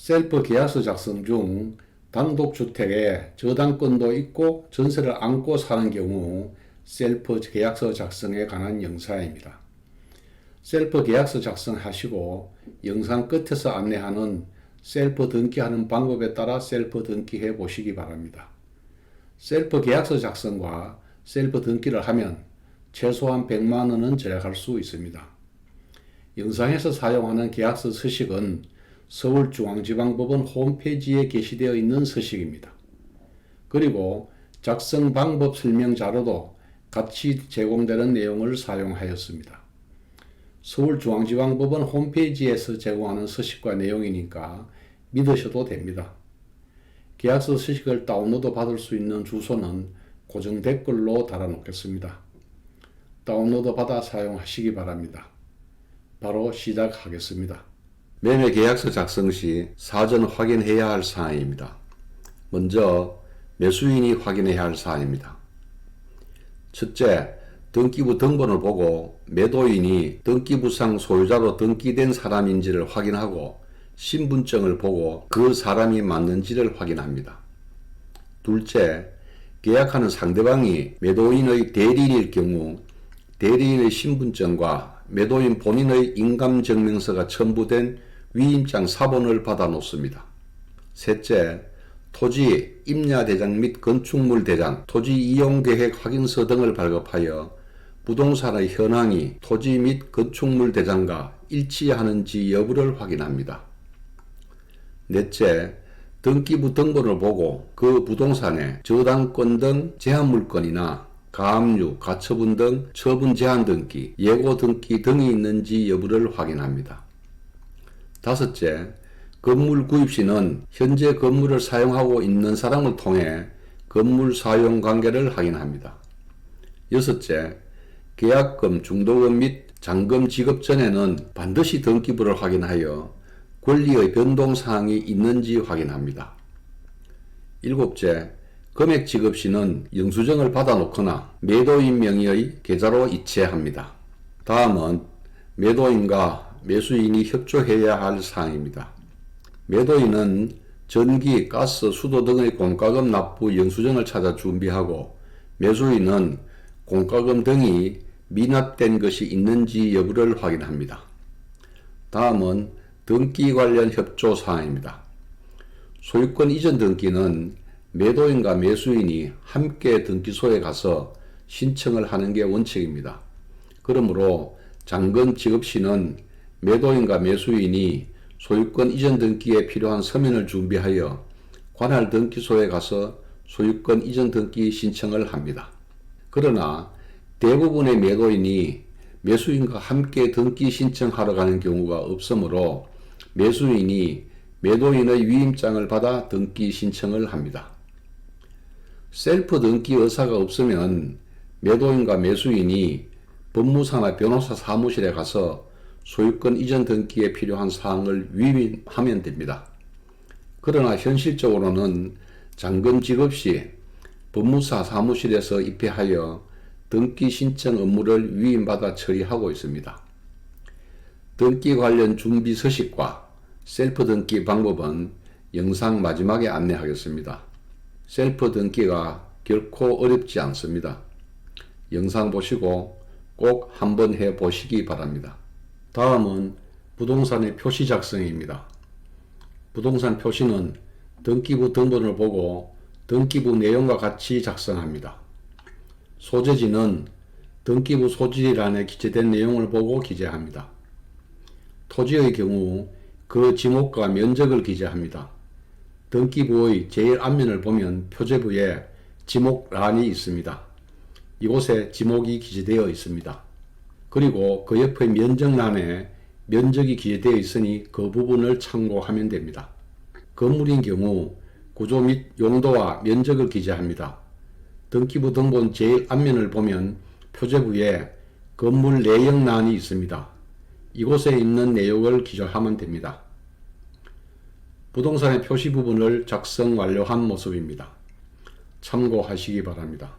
셀프 계약서 작성 중 단독주택에 저당권도 있고 전세를 안고 사는 경우 셀프 계약서 작성에 관한 영상입니다. 셀프 계약서 작성하시고 영상 끝에서 안내하는 셀프 등기하는 방법에 따라 셀프 등기해 보시기 바랍니다. 셀프 계약서 작성과 셀프 등기를 하면 최소한 100만 원은 절약할 수 있습니다. 영상에서 사용하는 계약서 서식은 서울중앙지방법원 홈페이지에 게시되어 있는 서식입니다. 그리고 작성 방법 설명 자료도 같이 제공되는 내용을 사용하였습니다. 서울중앙지방법원 홈페이지에서 제공하는 서식과 내용이니까 믿으셔도 됩니다. 계약서 서식을 다운로드 받을 수 있는 주소는 고정 댓글로 달아놓겠습니다. 다운로드 받아 사용하시기 바랍니다. 바로 시작하겠습니다. 매매 계약서 작성 시 사전 확인해야 할 사항입니다. 먼저 매수인이 확인해야 할 사항입니다. 첫째, 등기부 등본을 보고 매도인이 등기부상 소유자로 등기된 사람인지를 확인하고 신분증을 보고 그 사람이 맞는지를 확인합니다. 둘째, 계약하는 상대방이 매도인의 대리인일 경우 대리인의 신분증과 매도인 본인의 인감증명서가 첨부된 위임장 사본을 받아 놓습니다. 셋째, 토지, 임야대장 및 건축물 대장, 토지 이용계획 확인서 등을 발급하여 부동산의 현황이 토지 및 건축물 대장과 일치하는지 여부를 확인합니다. 넷째, 등기부 등본을 보고 그 부동산에 저당권 등 제한물건이나 가압류, 가처분 등 처분 제한 등기, 예고 등기 등이 있는지 여부를 확인합니다. 다섯째, 건물 구입 시는 현재 건물을 사용하고 있는 사람을 통해 건물 사용 관계를 확인합니다. 여섯째, 계약금, 중도금 및 잔금 지급 전에는 반드시 등기부를 확인하여 권리의 변동 사항이 있는지 확인합니다. 일곱째, 금액 지급 시는 영수증을 받아놓거나 매도인 명의의 계좌로 이체합니다. 다음은 매도인과 매수인이 협조해야 할 사항입니다. 매도인은 전기, 가스, 수도 등의 공과금 납부 영수증을 찾아 준비하고 매수인은 공과금 등이 미납된 것이 있는지 여부를 확인합니다. 다음은 등기 관련 협조 사항입니다. 소유권 이전 등기는 매도인과 매수인이 함께 등기소에 가서 신청을 하는 게 원칙입니다. 그러므로 잔금 지급 시는 매도인과 매수인이 소유권 이전 등기에 필요한 서면을 준비하여 관할 등기소에 가서 소유권 이전 등기 신청을 합니다. 그러나 대부분의 매도인이 매수인과 함께 등기 신청하러 가는 경우가 없으므로 매수인이 매도인의 위임장을 받아 등기 신청을 합니다. 셀프 등기 의사가 없으면 매도인과 매수인이 법무사나 변호사 사무실에 가서 소유권 이전 등기에 필요한 사항을 위임하면 됩니다. 그러나 현실적으로는 잔금 지급 시 법무사 사무실에서 입회하여 등기 신청 업무를 위임받아 처리하고 있습니다. 등기 관련 준비 서식과 셀프 등기 방법은 영상 마지막에 안내하겠습니다. 셀프 등기가 결코 어렵지 않습니다. 영상 보시고 꼭 한번 해 보시기 바랍니다. 다음은 부동산의 표시 작성입니다. 부동산 표시는 등기부 등본을 보고 등기부 내용과 같이 작성합니다. 소재지는 등기부 소지란에 기재된 내용을 보고 기재합니다. 토지의 경우 그 지목과 면적을 기재합니다. 등기부의 제일 앞면을 보면 표제부에 지목란이 있습니다. 이곳에 지목이 기재되어 있습니다. 그리고 그 옆의 면적란에 면적이 기재되어 있으니 그 부분을 참고하면 됩니다. 건물인 경우 구조 및 용도와 면적을 기재합니다. 등기부 등본 제일 앞면을 보면 표제부에 건물 내역란이 있습니다. 이곳에 있는 내용을 기재하면 됩니다. 부동산의 표시 부분을 작성 완료한 모습입니다. 참고하시기 바랍니다.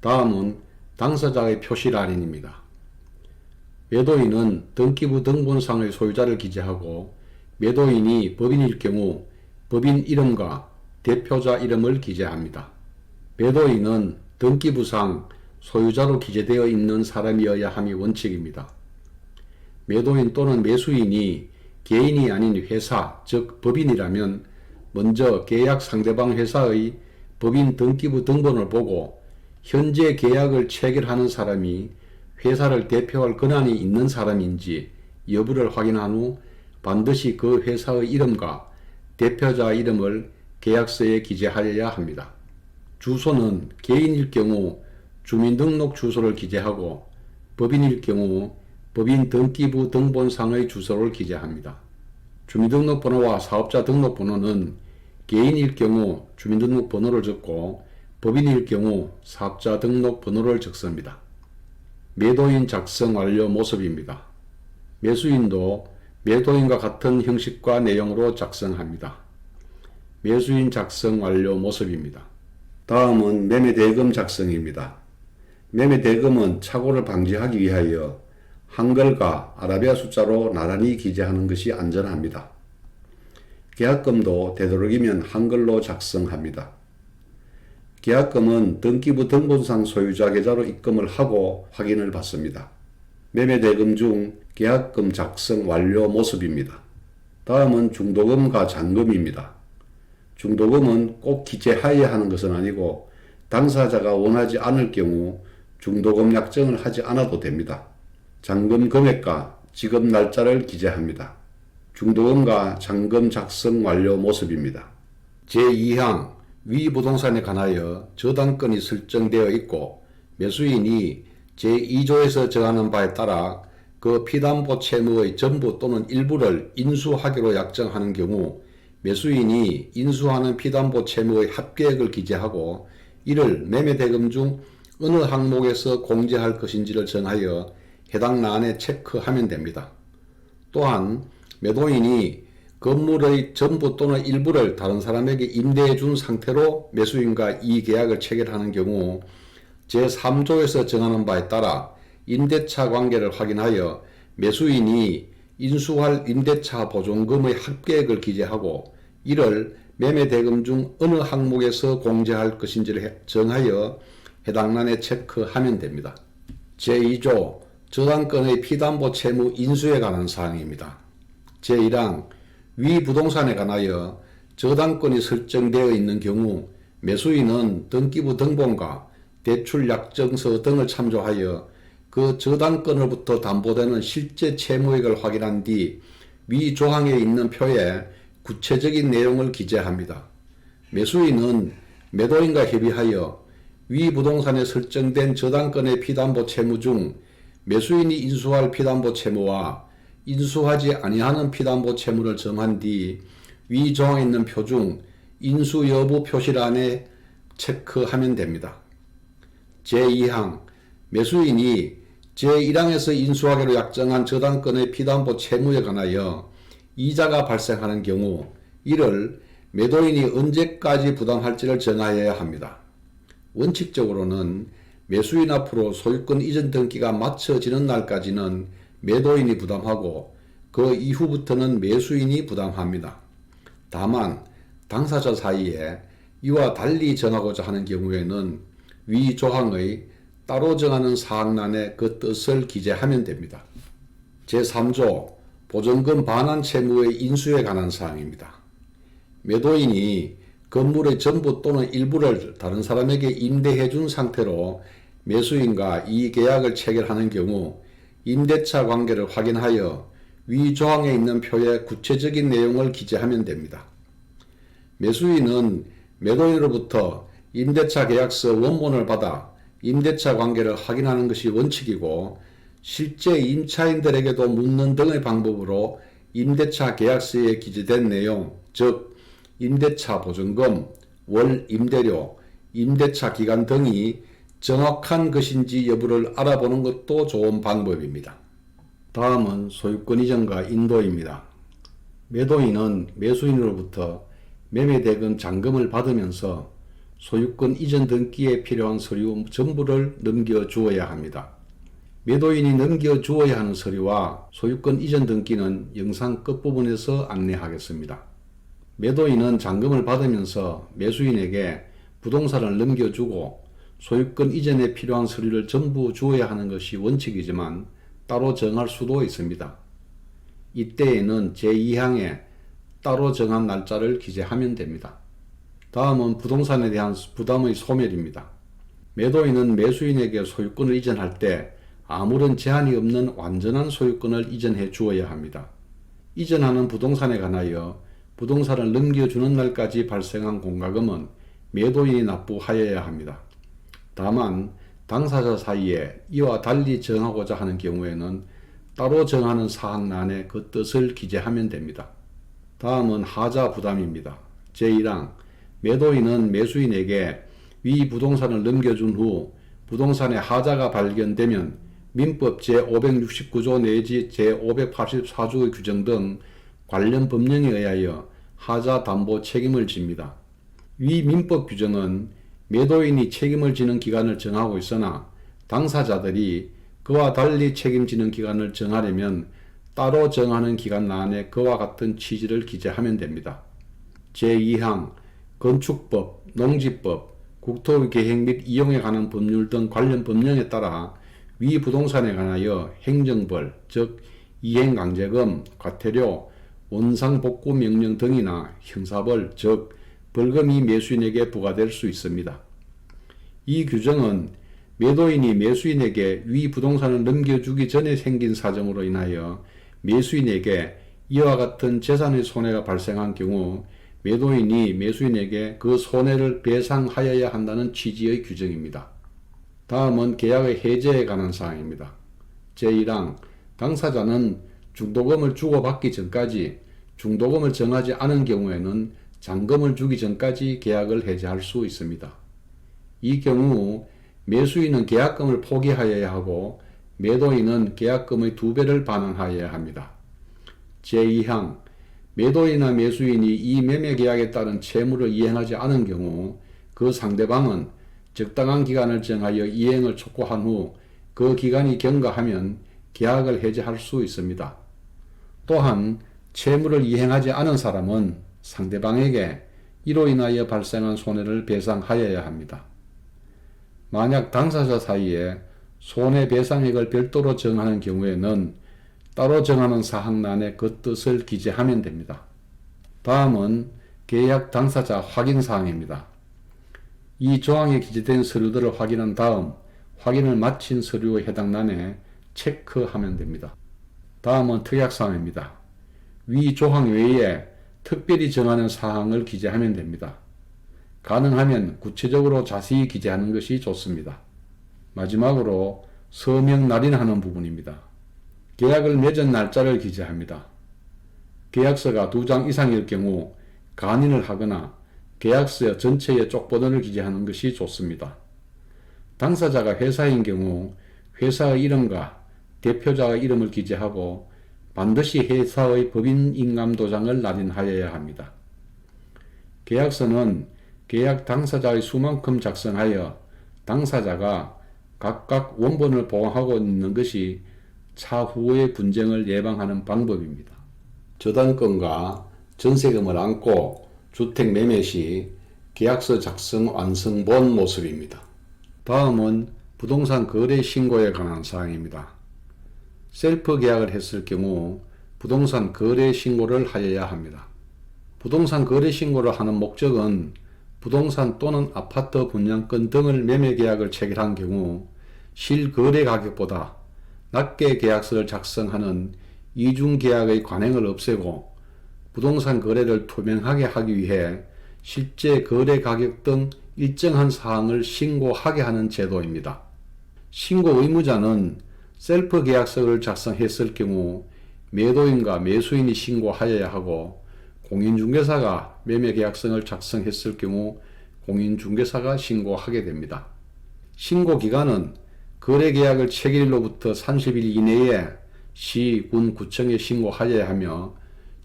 다음은 당사자의 표시란입니다. 매도인은 등기부 등본상의 소유자를 기재하고 매도인이 법인일 경우 법인 이름과 대표자 이름을 기재합니다. 매도인은 등기부상 소유자로 기재되어 있는 사람이어야 함이 원칙입니다. 매도인 또는 매수인이 개인이 아닌 회사, 즉 법인이라면 먼저 계약 상대방 회사의 법인 등기부 등본을 보고 현재 계약을 체결하는 사람이 회사를 대표할 권한이 있는 사람인지 여부를 확인한 후 반드시 그 회사의 이름과 대표자 이름을 계약서에 기재하여야 합니다. 주소는 개인일 경우 주민등록 주소를 기재하고 법인일 경우 법인 등기부 등본상의 주소를 기재합니다. 주민등록번호와 사업자 등록번호는 개인일 경우 주민등록번호를 적고 법인일 경우 사업자 등록번호를 적습니다. 매도인 작성 완료 모습입니다. 매수인도 매도인과 같은 형식과 내용으로 작성합니다. 매수인 작성 완료 모습입니다. 다음은 매매대금 작성입니다. 매매대금은 착오를 방지하기 위하여 한글과 아라비아 숫자로 나란히 기재하는 것이 안전합니다. 계약금도 되도록이면 한글로 작성합니다. 계약금은 등기부 등본상 소유자 계좌로 입금을 하고 확인을 받습니다. 매매대금 중 계약금 작성 완료 모습입니다. 다음은 중도금과 잔금입니다. 중도금은 꼭 기재하여야 하는 것은 아니고 당사자가 원하지 않을 경우 중도금 약정을 하지 않아도 됩니다. 잔금 금액과 지급 날짜를 기재합니다. 중도금과 잔금 작성 완료 모습입니다. 제2항 위 부동산에 관하여 저당권이 설정되어 있고 매수인이 제2조에서 정하는 바에 따라 그 피담보 채무의 전부 또는 일부를 인수하기로 약정하는 경우 매수인이 인수하는 피담보 채무의 합계액을 기재하고 이를 매매대금 중 어느 항목에서 공제할 것인지를 정하여 해당 란에 체크하면 됩니다. 또한 매도인이 건물의 전부 또는 일부를 다른 사람에게 임대해 준 상태로 매수인과 이 계약을 체결하는 경우 제3조에서 정하는 바에 따라 임대차 관계를 확인하여 매수인이 인수할 임대차 보존금의 합계액을 기재하고 이를 매매대금 중 어느 항목에서 공제할 것인지를 정하여 해당 란에 체크하면 됩니다. 제2조 저당권의 피담보 채무 인수에 관한 사항입니다. 제1항 위 부동산에 관하여 저당권이 설정되어 있는 경우 매수인은 등기부 등본과 대출 약정서 등을 참조하여 그 저당권으로부터 담보되는 실제 채무액을 확인한 뒤 위 조항에 있는 표에 구체적인 내용을 기재합니다. 매수인은 매도인과 협의하여 위 부동산에 설정된 저당권의 피담보 채무 중 매수인이 인수할 피담보 채무와 인수하지 아니하는 피담보 채무를 정한 뒤 위 조항에 있는 표 중 인수 여부 표시란에 체크하면 됩니다. 제2항 매수인이 제1항에서 인수하기로 약정한 저당권의 피담보 채무에 관하여 이자가 발생하는 경우 이를 매도인이 언제까지 부담할지를 정하여야 합니다. 원칙적으로는 매수인 앞으로 소유권 이전 등기가 마쳐지는 날까지는 매도인이 부담하고 그 이후부터는 매수인이 부담합니다. 다만 당사자 사이에 이와 달리 정하고자 하는 경우에는 위 조항의 따로 정하는 사항란에 그 뜻을 기재하면 됩니다. 제3조 보존금 반환 채무의 인수에 관한 사항입니다. 매도인이 건물의 전부 또는 일부를 다른 사람에게 임대해 준 상태로 매수인과 이 계약을 체결하는 경우 임대차 관계를 확인하여 위 조항에 있는 표에 구체적인 내용을 기재하면 됩니다. 매수인은 매도인으로부터 임대차 계약서 원본을 받아 임대차 관계를 확인하는 것이 원칙이고 실제 임차인들에게도 묻는 등의 방법으로 임대차 계약서에 기재된 내용, 즉 임대차 보증금, 월 임대료, 임대차 기간 등이 정확한 것인지 여부를 알아보는 것도 좋은 방법입니다. 다음은 소유권 이전과 인도입니다. 매도인은 매수인으로부터 매매대금 잔금을 받으면서 소유권 이전 등기에 필요한 서류 전부를 넘겨주어야 합니다. 매도인이 넘겨주어야 하는 서류와 소유권 이전 등기는 영상 끝부분에서 안내하겠습니다. 매도인은 잔금을 받으면서 매수인에게 부동산을 넘겨주고 소유권 이전에 필요한 서류를 전부 주어야 하는 것이 원칙이지만 따로 정할 수도 있습니다. 이때에는 제2항에 따로 정한 날짜를 기재하면 됩니다. 다음은 부동산에 대한 부담의 소멸입니다. 매도인은 매수인에게 소유권을 이전할 때 아무런 제한이 없는 완전한 소유권을 이전해 주어야 합니다. 이전하는 부동산에 관하여 부동산을 넘겨주는 날까지 발생한 공과금은 매도인이 납부하여야 합니다. 다만 당사자 사이에 이와 달리 정하고자 하는 경우에는 따로 정하는 사항란에 그 뜻을 기재하면 됩니다. 다음은 하자 부담입니다. 제1항 매도인은 매수인에게 위 부동산을 넘겨준 후 부동산에 하자가 발견되면 민법 제569조 내지 제584조의 규정 등 관련 법령에 의하여 하자 담보 책임을 집니다. 위 민법 규정은 매도인이 책임을 지는 기간을 정하고 있으나 당사자들이 그와 달리 책임지는 기간을 정하려면 따로 정하는 기간란에 그와 같은 취지를 기재하면 됩니다. 제2항 건축법, 농지법, 국토계획 및 이용에 관한 법률 등 관련 법령에 따라 위 부동산에 관하여 행정벌, 즉 이행강제금, 과태료, 원상복구명령 등이나 형사벌, 즉 벌금이 매수인에게 부과될 수 있습니다. 이 규정은 매도인이 매수인에게 위 부동산을 넘겨주기 전에 생긴 사정으로 인하여 매수인에게 이와 같은 재산의 손해가 발생한 경우 매도인이 매수인에게 그 손해를 배상하여야 한다는 취지의 규정입니다. 다음은 계약의 해제에 관한 사항입니다. 제1항 당사자는 중도금을 주고받기 전까지 중도금을 정하지 않은 경우에는 잔금을 주기 전까지 계약을 해제할 수 있습니다. 이 경우 매수인은 계약금을 포기하여야 하고 매도인은 계약금의 2배를 반환하여야 합니다. 제2항 매도인이나 매수인이 이 매매계약에 따른 채무를 이행하지 않은 경우 그 상대방은 적당한 기간을 정하여 이행을 촉구한 후 그 기간이 경과하면 계약을 해제할 수 있습니다. 또한 채무를 이행하지 않은 사람은 상대방에게 이로 인하여 발생한 손해를 배상하여야 합니다. 만약 당사자 사이에 손해배상액을 별도로 정하는 경우에는 따로 정하는 사항란에 그 뜻을 기재하면 됩니다. 다음은 계약 당사자 확인사항입니다. 이 조항에 기재된 서류들을 확인한 다음 확인을 마친 서류의 해당 란에 체크하면 됩니다. 다음은 특약사항입니다. 위 조항 외에 특별히 정하는 사항을 기재하면 됩니다. 가능하면 구체적으로 자세히 기재하는 것이 좋습니다. 마지막으로 서명 날인하는 부분입니다. 계약을 맺은 날짜를 기재합니다. 계약서가 2장 이상일 경우 간인을 하거나 계약서 전체의 쪽번호를 기재하는 것이 좋습니다. 당사자가 회사인 경우 회사의 이름과 대표자의 이름을 기재하고 반드시 회사의 법인인감도장을 날인하여야 합니다. 계약서는 계약 당사자의 수만큼 작성하여 당사자가 각각 원본을 보관하고 있는 것이 차후의 분쟁을 예방하는 방법입니다. 저당권과 전세금을 안고 주택 매매 시 계약서 작성 완성 본 모습입니다. 다음은 부동산 거래 신고에 관한 사항입니다. 셀프 계약을 했을 경우 부동산 거래 신고를 하여야 합니다. 부동산 거래 신고를 하는 목적은 부동산 또는 아파트 분양권 등을 매매 계약을 체결한 경우 실거래 가격보다 낮게 계약서를 작성하는 이중 계약의 관행을 없애고 부동산 거래를 투명하게 하기 위해 실제 거래 가격 등 일정한 사항을 신고하게 하는 제도입니다. 신고 의무자는 셀프 계약서를 작성했을 경우 매도인과 매수인이 신고하여야 하고 공인중개사가 매매계약서를 작성했을 경우 공인중개사가 신고하게 됩니다. 신고기간은 거래계약을 체결일로부터 30일 이내에 시, 군, 구청에 신고하여야 하며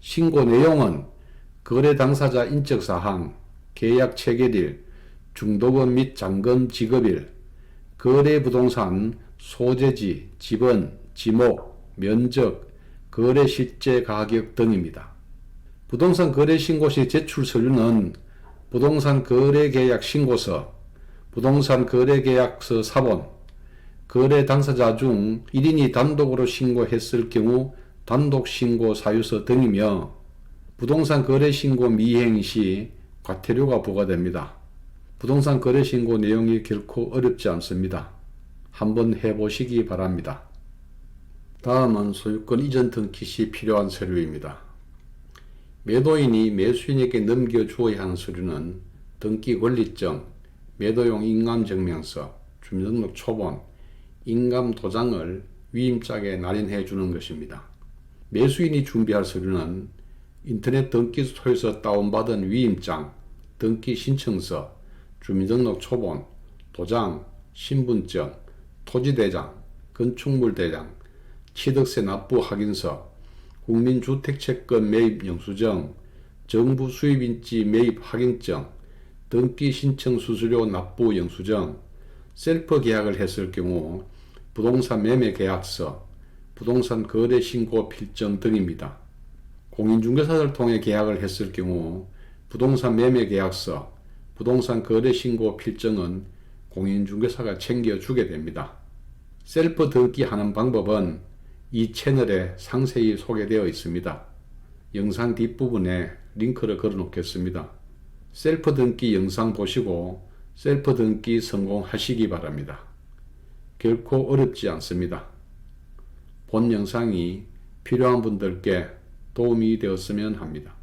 신고 내용은 거래 당사자 인적사항, 계약 체결일, 중도금 및 잔금 지급일, 거래 부동산 소재지, 지번, 지목, 면적, 거래 실제 가격 등입니다. 부동산 거래 신고 시 제출 서류는 부동산 거래 계약 신고서, 부동산 거래 계약서 사본, 거래 당사자 중 1인이 단독으로 신고했을 경우 단독 신고 사유서 등이며 부동산 거래 신고 미행 시 과태료가 부과됩니다. 부동산 거래 신고 내용이 결코 어렵지 않습니다. 한번 해보시기 바랍니다. 다음은 소유권 이전 등기 시 필요한 서류입니다. 매도인이 매수인에게 넘겨주어야 하는 서류는 등기 권리증, 매도용 인감증명서, 주민등록 초본, 인감도장을 위임장에 날인해 주는 것입니다. 매수인이 준비할 서류는 인터넷 등기소에서 다운받은 위임장, 등기 신청서, 주민등록 초본, 도장, 신분증, 토지대장, 건축물대장, 취득세 납부 확인서, 국민주택채권 매입 영수증, 정부 수입인지 매입 확인증, 등기 신청 수수료 납부 영수증, 셀프 계약을 했을 경우 부동산 매매 계약서, 부동산 거래 신고 필증 등입니다. 공인중개사를 통해 계약을 했을 경우 부동산 매매 계약서, 부동산 거래 신고 필증은 공인중개사가 챙겨주게 됩니다. 셀프 등기하는 방법은 이 채널에 상세히 소개되어 있습니다. 영상 뒷부분에 링크를 걸어 놓겠습니다. 셀프 등기 영상 보시고 셀프 등기 성공하시기 바랍니다. 결코 어렵지 않습니다. 본 영상이 필요한 분들께 도움이 되었으면 합니다.